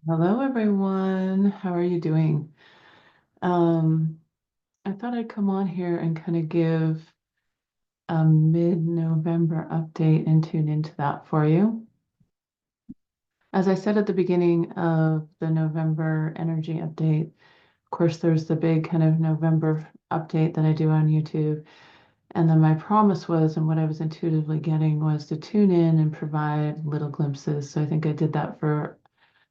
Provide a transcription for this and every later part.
Hello, everyone. How are you doing? Um, I thought I'd come on here and kind of give a mid-November update and tune into that for you. As I said at the beginning of the November energy update, of course, there's the big kind of November update that I do on YouTube. And then my promise was, and what I was intuitively getting was to tune in and provide little glimpses. So I think I did that for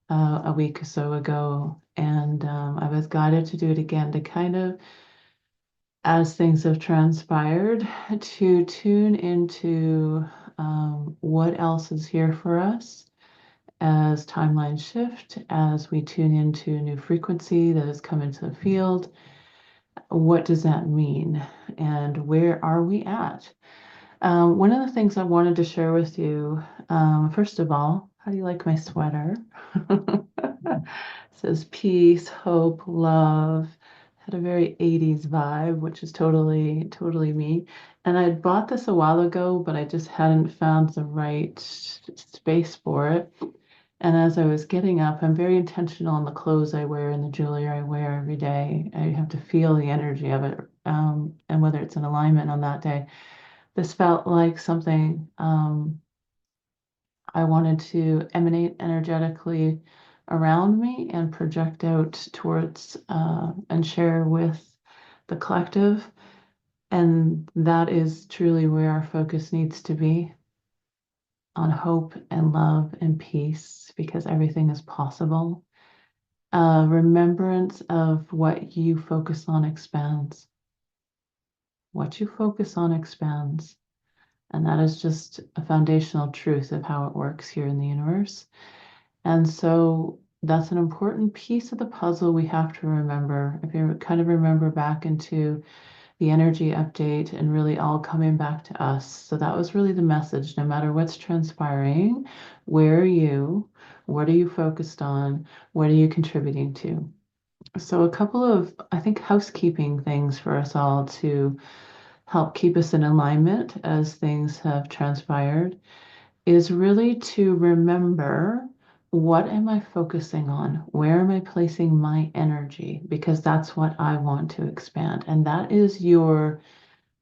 a week or so ago, and I was guided to do it again to kind of, as things have transpired, to tune into what else is here for us as timelines shift, as we tune into new frequency that has come into the field. What does that mean? And where are we at? One of the things I wanted to share with you, first of all, how do you like my sweater? It says peace, hope, love. Had a very 80s vibe, which is totally, totally me. And I bought this a while ago, but I just hadn't found the right space for it. And as I was getting up, I'm very intentional on the clothes I wear and the jewelry I wear every day. I have to feel the energy of it, and whether it's in alignment on that day. This felt like something I wanted to emanate energetically around me and project out towards and share with the collective. And that is truly where our focus needs to be, on hope and love and peace, because everything is possible. Remembrance of what you focus on expands. What you focus on expands. And that is just a foundational truth of how it works here in the universe. And so that's an important piece of the puzzle we have to remember. If you kind of remember back into the energy update and really all coming back to us. So that was really the message. No matter what's transpiring, where are you? What are you focused on? What are you contributing to? So, a couple of, I think, housekeeping things for us all to help keep us in alignment as things have transpired is really to remember, what am I focusing on? Where am I placing my energy? Because that's what I want to expand. And that is your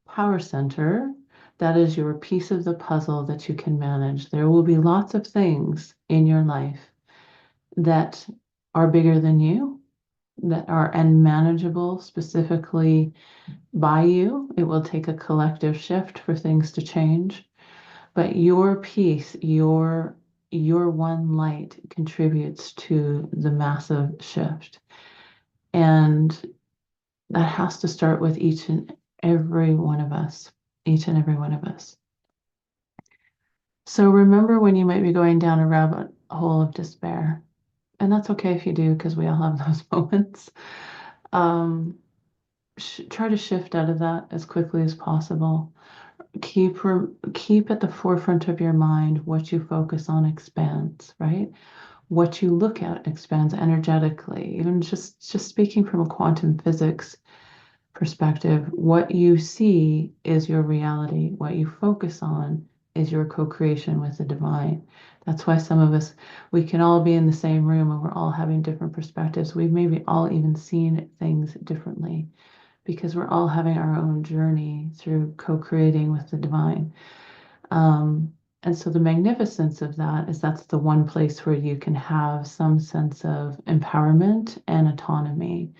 power center. That is your piece of the puzzle that you can manage. There will be lots of things in your life that are bigger than you, that are unmanageable specifically by you. It will take a collective shift for things to change. But your piece, your one light contributes to the massive shift. And that has to start with each and every one of us, each and every one of us. So remember when you might be going down a rabbit hole of despair. And that's okay if you do, because we all have those moments. Um, Try to shift out of that as quickly as possible. Keep at the forefront of your mind what you focus on expands, right? What you look at expands energetically. Even just speaking from a quantum physics perspective, what you see is your reality. What you focus on is your co-creation with the divine. That's why some of us, we can all be in the same room and we're all having different perspectives. We've maybe all even seen things differently because we're all having our own journey through co-creating with the divine. And so the magnificence of that is that's the one place where you can have some sense of empowerment and autonomy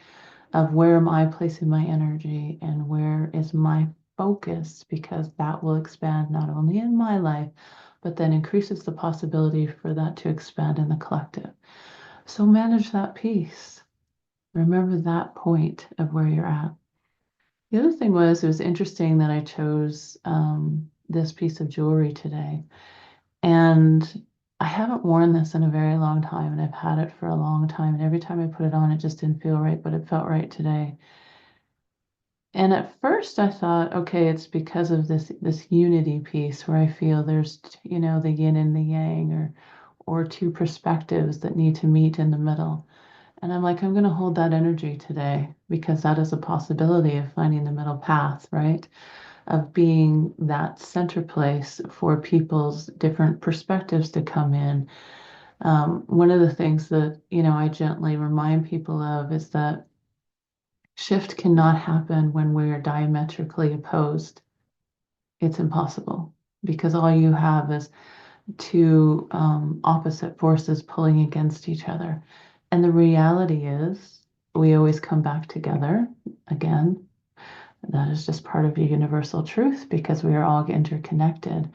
of, where am I placing my energy and where is my focus, because that will expand not only in my life, but then increases the possibility for that to expand in the collective. So manage that piece. Remember that point of where you're at. The other thing was, it was interesting that I chose this piece of jewelry today. And I haven't worn this in a very long time, and I've had it for a long time. And every time I put it on, it just didn't feel right, but it felt right today. And at first I thought, okay, it's because of this unity piece where I feel there's, the yin and the yang, or two perspectives that need to meet in the middle. And I'm like, I'm going to hold that energy today, because that is a possibility of finding the middle path, right? Of being that center place for people's different perspectives to come in, One of the things that, I gently remind people of is that shift cannot happen when we are diametrically opposed. It's impossible because all you have is two opposite forces pulling against each other. And the reality is, we always come back together again. That is just part of the universal truth because we are all interconnected.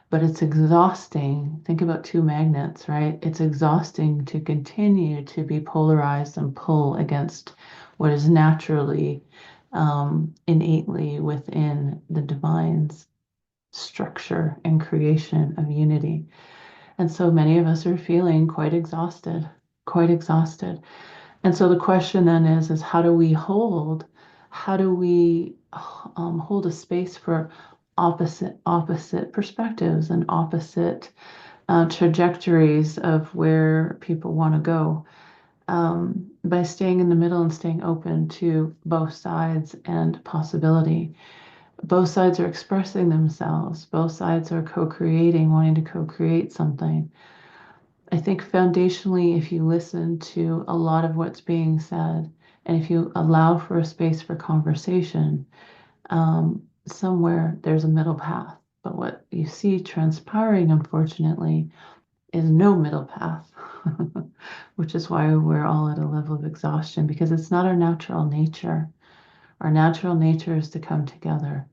But it's exhausting. Think about two magnets, right? It's exhausting to continue to be polarized and pull against what is naturally, innately within the divine's structure and creation of unity. And so many of us are feeling quite exhausted, quite exhausted. And so the question then is how do we hold a space for opposite perspectives and opposite trajectories of where people want to go, by staying in the middle and staying open to both sides and possibility. Both sides are expressing themselves. Both sides are co-creating, wanting to co-create something. I think foundationally, if you listen to a lot of what's being said, and if you allow for a space for conversation, somewhere there's a middle path. But what you see transpiring, unfortunately, is no middle path, which is why we're all at a level of exhaustion because it's not our natural nature. Our natural nature is to come together.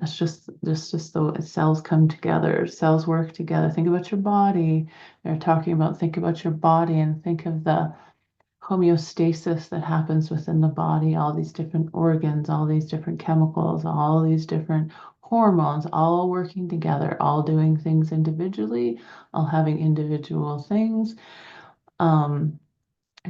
That's just the cells come together, cells work together. Think about your body. They're talking about think about your body and think of the homeostasis that happens within the body, all these different organs, all these different chemicals, all these different hormones, all working together, all doing things individually, all having individual things. Um,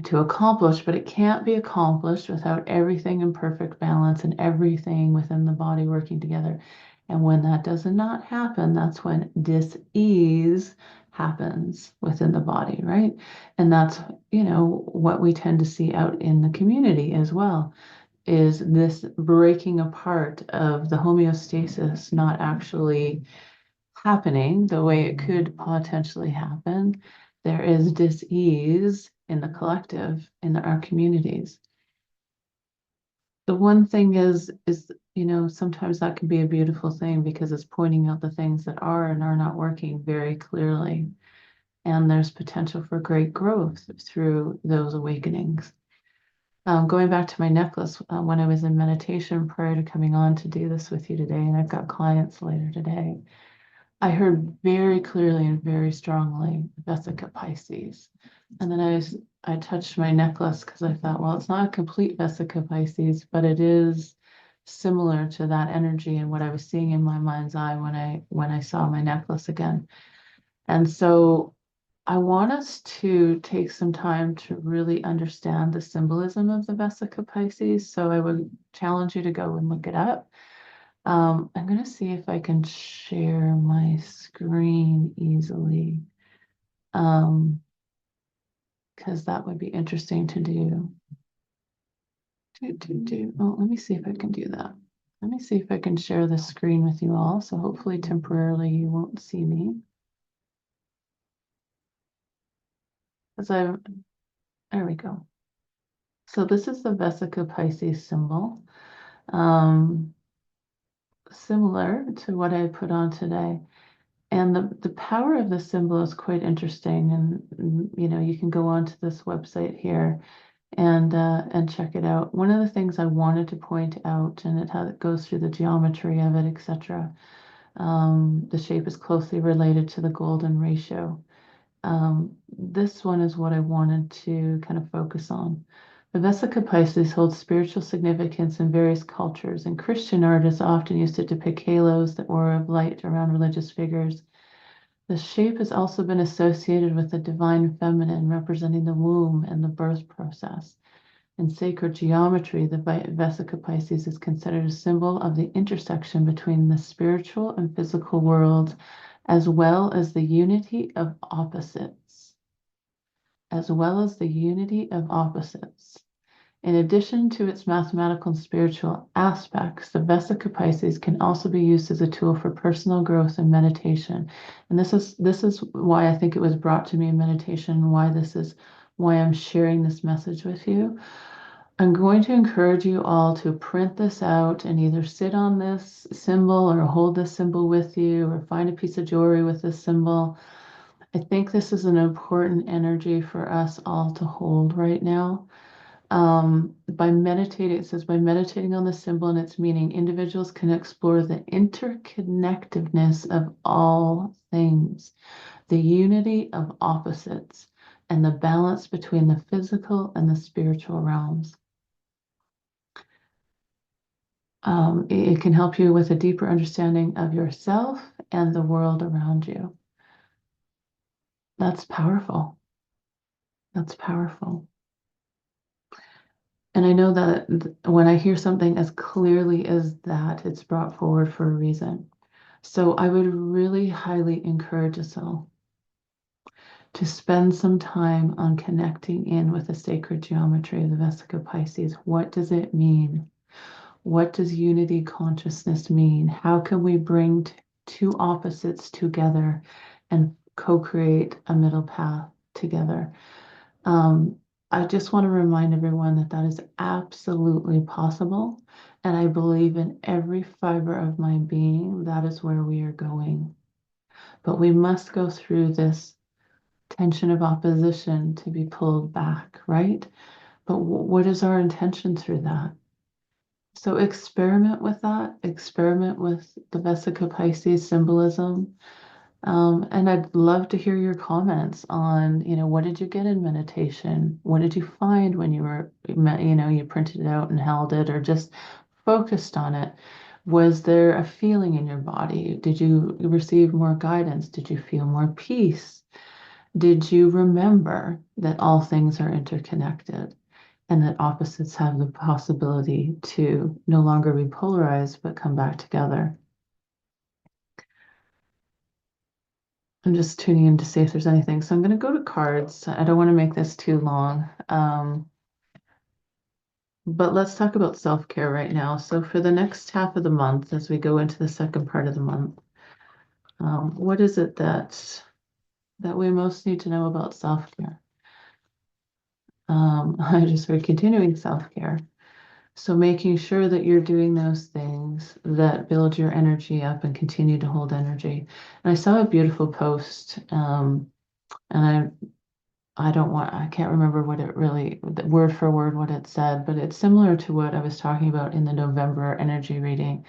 to accomplish, but it can't be accomplished without everything in perfect balance and everything within the body working together. And when that does not happen, that's when dis-ease happens within the body, right? And that's, what we tend to see out in the community as well, is this breaking apart of the homeostasis not actually happening the way it could potentially happen. There is dis-ease in the collective, in our communities. The one thing is, sometimes that can be a beautiful thing because it's pointing out the things that are and are not working very clearly. And there's potential for great growth through those awakenings. Going back to my necklace, when I was in meditation prior to coming on to do this with you today, and I've got clients later today, I heard very clearly and very strongly Vesica Pisces. And then I touched my necklace because I thought, well, it's not a complete Vesica Pisces, but it is similar to that energy and what I was seeing in my mind's eye when I saw my necklace again. And so I want us to take some time to really understand the symbolism of the Vesica Pisces. So I would challenge you to go and look it up. I'm going to see if I can share my screen easily, because that would be interesting to do. Oh, let me see if I can do that. Let me see if I can share the screen with you all. So hopefully temporarily you won't see me. There we go. So this is the Vesica Pisces symbol, um, similar to what I put on today. And the power of this symbol is quite interesting. And, you can go onto this website here and check it out. One of the things I wanted to point out, and it goes through the geometry of it, etc. The shape is closely related to the golden ratio. This one is what I wanted to kind of focus on. The Vesica Pisces holds spiritual significance in various cultures, and Christian artists often used to depict halos, the aura of light around religious figures. The shape has also been associated with the divine feminine, representing the womb and the birth process. In sacred geometry, the Vesica Pisces is considered a symbol of the intersection between the spiritual and physical worlds, as well as the unity of opposites. As well as the unity of opposites. In addition to its mathematical and spiritual aspects, the Vesica Pisces can also be used as a tool for personal growth and meditation. And this is why I think it was brought to me in meditation, why this is why I'm sharing this message with you. I'm going to encourage you all to print this out and either sit on this symbol or hold this symbol with you or find a piece of jewelry with this symbol. I think this is an important energy for us all to hold right now. By meditating, it says, by meditating on the symbol and its meaning, individuals can explore the interconnectedness of all things, the unity of opposites, and the balance between the physical and the spiritual realms. It can help you with a deeper understanding of yourself and the world around you. That's powerful. That's powerful. And I know that when I hear something as clearly as that, it's brought forward for a reason. So I would really highly encourage us all to spend some time on connecting in with the sacred geometry of the Vesica Pisces. What does it mean? What does unity consciousness mean? How can we bring two opposites together and co-create a middle path together? I just want to remind everyone that that is absolutely possible. And I believe in every fiber of my being, that is where we are going. But we must go through this tension of opposition to be pulled back, right? But what is our intention through that? So experiment with that, experiment with the Vesica Pisces symbolism. And I'd love to hear your comments on, what did you get in meditation? What did you find when you were, you printed it out and held it or just focused on it? Was there a feeling in your body? Did you receive more guidance? Did you feel more peace? Did you remember that all things are interconnected and that opposites have the possibility to no longer be polarized but come back together? I'm just tuning in to see if there's anything. So I'm going to go to cards. I don't want to make this too long. But let's talk about self-care right now. So for the next half of the month, as we go into the second part of the month, what is it that we most need to know about self-care? I just heard continuing self-care. So making sure that you're doing those things that build your energy up and continue to hold energy. And I saw a beautiful post, and I can't remember what it really, word for word what it said, but it's similar to what I was talking about in the November energy reading,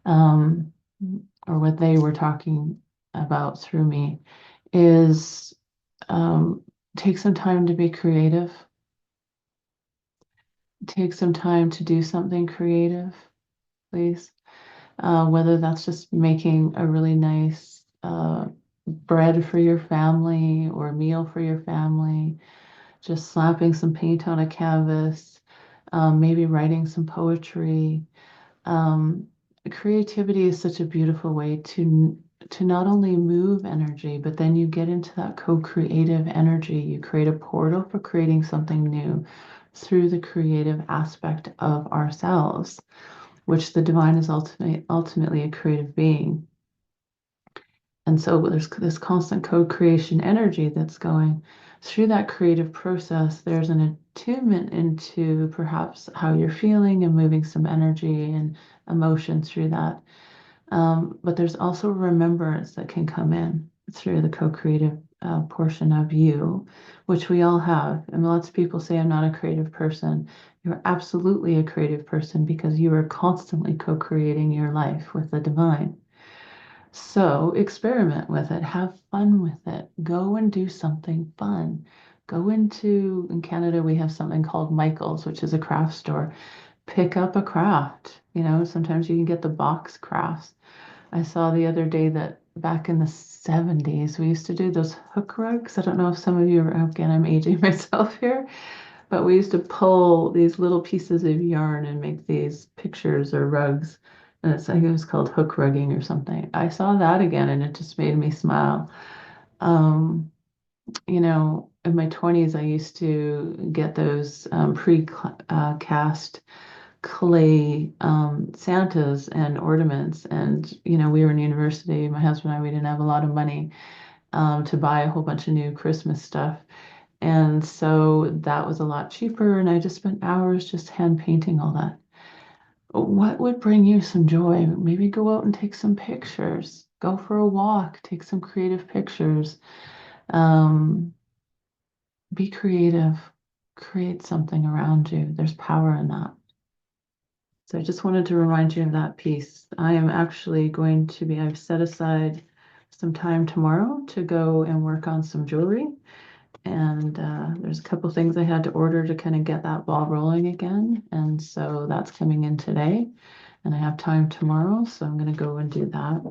um, or what they were talking about through me, is take some time to be creative, take some time to do something creative, please. Whether that's just making a really nice bread for your family or meal for your family, just slapping some paint on a canvas, maybe writing some poetry. Um, Creativity is such a beautiful way to not only move energy, but then you get into that co-creative energy. You create a portal for creating something new through the creative aspect of ourselves, which the divine is ultimately a creative being. And so there's this constant co-creation energy that's going through that creative process. There's an attunement into perhaps how you're feeling and moving some energy and emotion through that. But there's also remembrance that can come in through the co-creative portion of you, which we all have. And lots of people say, I'm not a creative person. You're absolutely a creative person because you are constantly co-creating your life with the divine. So experiment with it, have fun with it, go and do something fun. In Canada, we have something called Michael's, which is a craft store. Pick up a craft. Sometimes you can get the box crafts. I saw the other day that back in the 70s, we used to do those hook rugs. I don't know if some of you are, again, I'm aging myself here, but we used to pull these little pieces of yarn and make these pictures or rugs. And I think it was called hook rugging or something. I saw that again and it just made me smile. Um, in my 20s, I used to get those pre-cast clay Santas and ornaments. And, we were in university, my husband and I, we didn't have a lot of money to buy a whole bunch of new Christmas stuff. And so that was a lot cheaper. And I just spent hours just hand painting all that. What would bring you some joy? Maybe go out and take some pictures, go for a walk, take some creative pictures. Um, be creative, create something around you. There's power in that. So I just wanted to remind you of that piece. I am actually I've set aside some time tomorrow to go and work on some jewelry. And there's a couple things I had to order to kind of get that ball rolling again. And so that's coming in today. And I have time tomorrow, so I'm going to go and do that.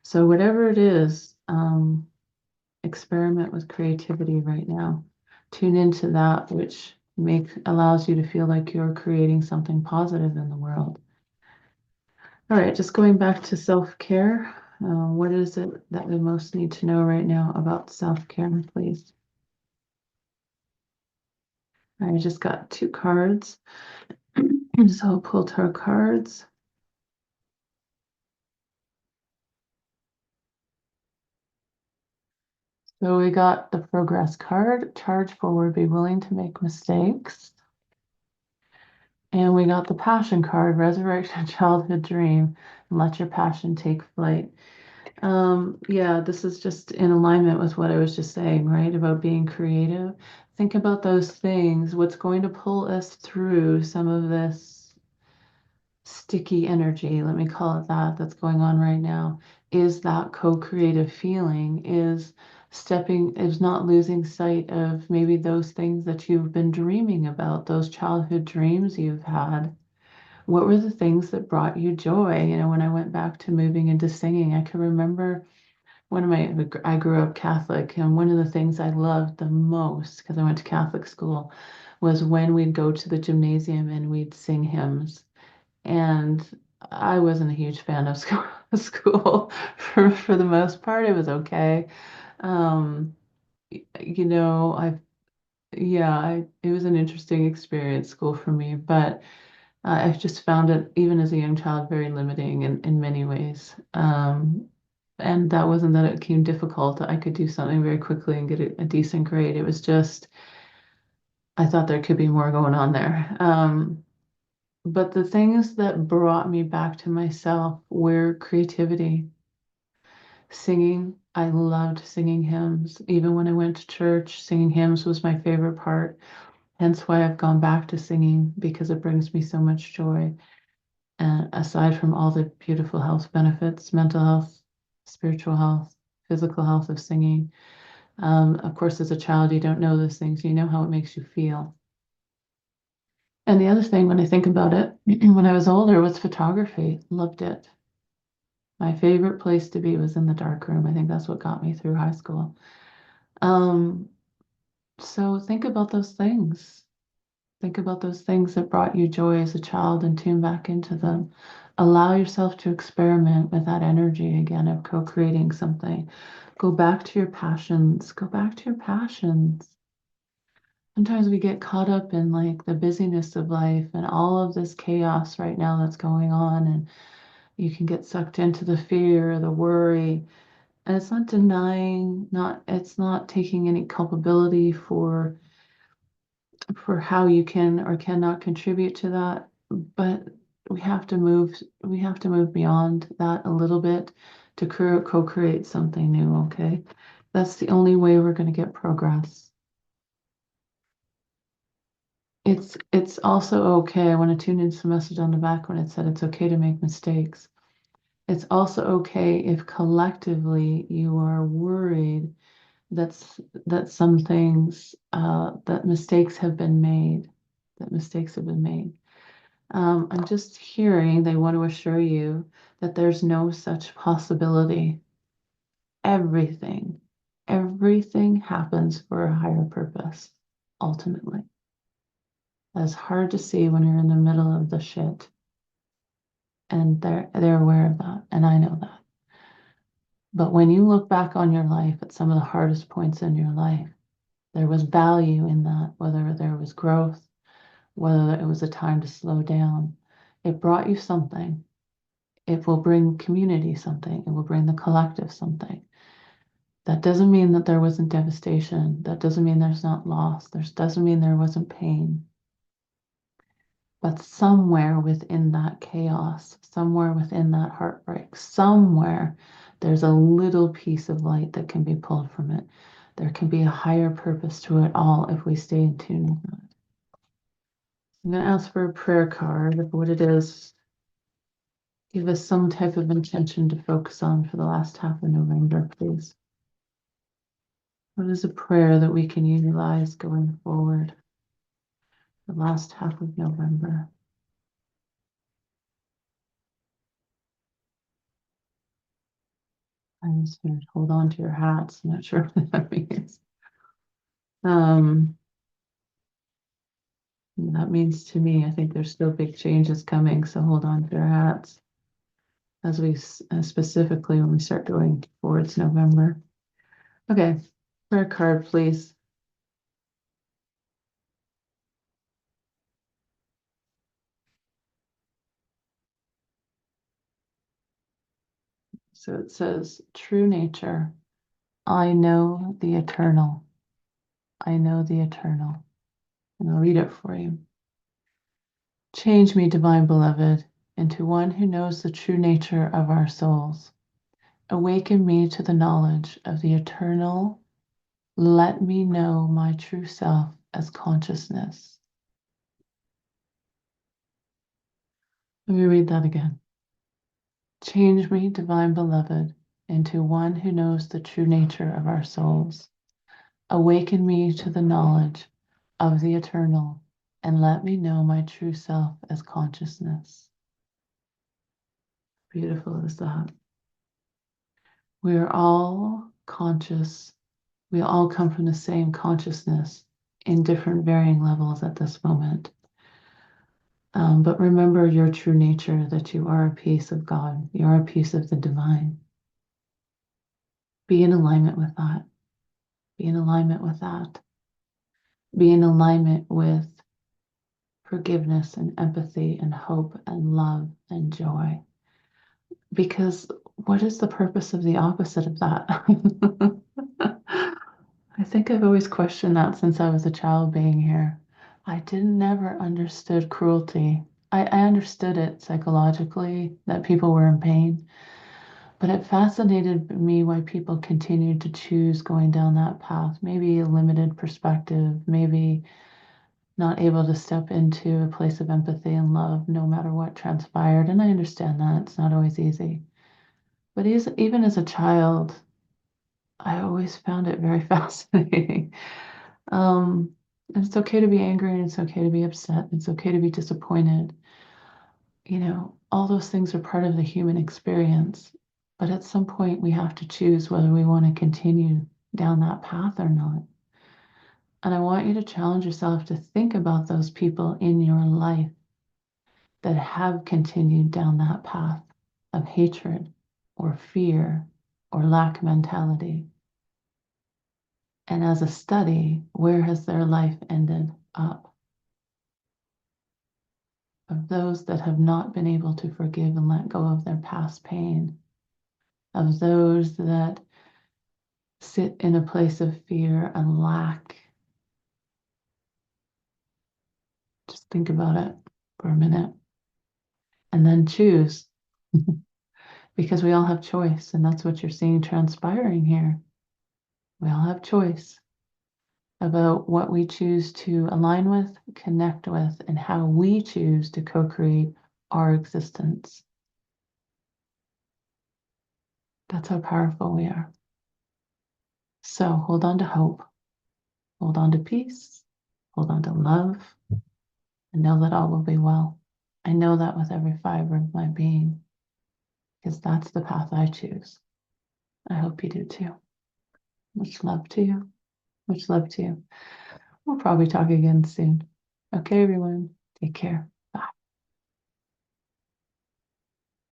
So whatever it is, experiment with creativity right now. Tune into that which allows you to feel like you're creating something positive in the world. All right, just going back to self-care. What is it that we most need to know right now about self-care, please? I just got 2 cards. So I'll pull tarot cards. So we got the progress card, charge forward, be willing to make mistakes. And we got the passion card, resurrect a childhood dream and let your passion take flight. Yeah, this is just in alignment with what I was just saying, right? About being creative. Think about those things. What's going to pull us through some of this sticky energy, let me call it that, that's going on right now, is that co-creative feeling, is not losing sight of maybe those things that you've been dreaming about, those childhood dreams you've had. What were the things that brought you joy? When I went back to moving into singing, I can remember I grew up Catholic, and one of the things I loved the most, because I went to Catholic school, was when we'd go to the gymnasium and we'd sing hymns. And I wasn't a huge fan of school for the most part. It was okay. Um, you know, I yeah, it was an interesting experience, school for me, but I just found it, even as a young child, very limiting in many ways. And that wasn't that it became difficult. I could do something very quickly and get a decent grade. It was just, I thought there could be more going on there. But the things that brought me back to myself were creativity, singing. I loved singing hymns. Even when I went to church, singing hymns was my favorite part. Hence why I've gone back to singing, because it brings me so much joy. And aside from all the beautiful health benefits, mental health, spiritual health, physical health of singing. Of course, as a child, you don't know those things. You know how it makes you feel. And the other thing, when I think about it, when I was older, was photography. Loved it. My favorite place to be was in the dark room. I think that's what got me through high school. Um, so think about those things. Think about those things that brought you joy as a child and tune back into them. Allow yourself to experiment with that energy again of co-creating something. Go back to your passions. Go back to your passions. Sometimes we get caught up in like the busyness of life and all of this chaos right now that's going on, and you can get sucked into the fear, the worry. And it's not denying, it's not taking any culpability for how you can or cannot contribute to that, but we have to move beyond that a little bit to co-create something new, okay? That's the only way we're going to get progress. It's also okay. I want to tune into the message on the back when it said it's okay to make mistakes. It's also okay if collectively you are worried that some things that mistakes have been made, that mistakes have been made. I'm just hearing they want to assure you that there's no such possibility. Everything, everything happens for a higher purpose, ultimately. That's hard to see when you're in the middle of the shit. And they're aware of that, and I know that. But when you look back on your life at some of the hardest points in your life, There was value in that, whether there was growth, whether it was a time to slow down. It brought you something. It will bring community something. It will bring the collective something. That doesn't mean that there wasn't devastation. That doesn't mean there's not loss. There doesn't mean there wasn't pain. But somewhere within that chaos, somewhere within that heartbreak, somewhere there's a little piece of light that can be pulled from it. There can be a higher purpose to it all if we stay in tune with that. I'm going to ask for a prayer card of what it is. Give us some type of intention to focus on for the last half of November, please. What is a prayer that we can utilize going forward? The last half of November. I'm just going to hold on to your hats. I'm not sure what that means. That means to me, I think there's still big changes coming, so hold on to your hats as we specifically when we start going towards November. Okay, prayer card, please. So it says, true nature, I know the eternal. I know the eternal. And I'll read it for you. Change me, divine beloved, into one who knows the true nature of our souls. Awaken me to the knowledge of the eternal. Let me know my true self as consciousness. Let me read that again. Change me, divine beloved, into one who knows the true nature of our souls. Awaken me to the knowledge of the eternal, and let me know my true self as consciousness. Beautiful is that. We are all conscious. We all come from the same consciousness in different varying levels at this moment. But remember your true nature, that you are a piece of God. You are a piece of the divine. Be in alignment with that. Be in alignment with that. Be in alignment with forgiveness and empathy and hope and love and joy. Because what is the purpose of the opposite of that? I think I've always questioned that since I was a child being here. I didn't never understood cruelty. I understood it psychologically, that people were in pain, but it fascinated me why people continued to choose going down that path. Maybe a limited perspective, maybe not able to step into a place of empathy and love no matter what transpired. And I understand that it's not always easy. But even as a child, I always found it very fascinating. And it's okay to be angry and it's okay to be upset. It's okay to be disappointed. All those things are part of the human experience. But at some point, we have to choose whether we want to continue down that path or not. And I want you to challenge yourself to think about those people in your life that have continued down that path of hatred or fear or lack mentality. And as a study, where has their life ended up? Of those that have not been able to forgive and let go of their past pain, of those that sit in a place of fear and lack. Just think about it for a minute and then choose. Because we all have choice, and that's what you're seeing transpiring here. We all have choice about what we choose to align with, connect with, and how we choose to co-create our existence. That's how powerful we are. So hold on to hope, hold on to peace, hold on to love, and know that all will be well. I know that with every fiber of my being, because that's the path I choose. I hope you do too. Much love to you. Much love to you. We'll probably talk again soon. Okay, everyone. Take care.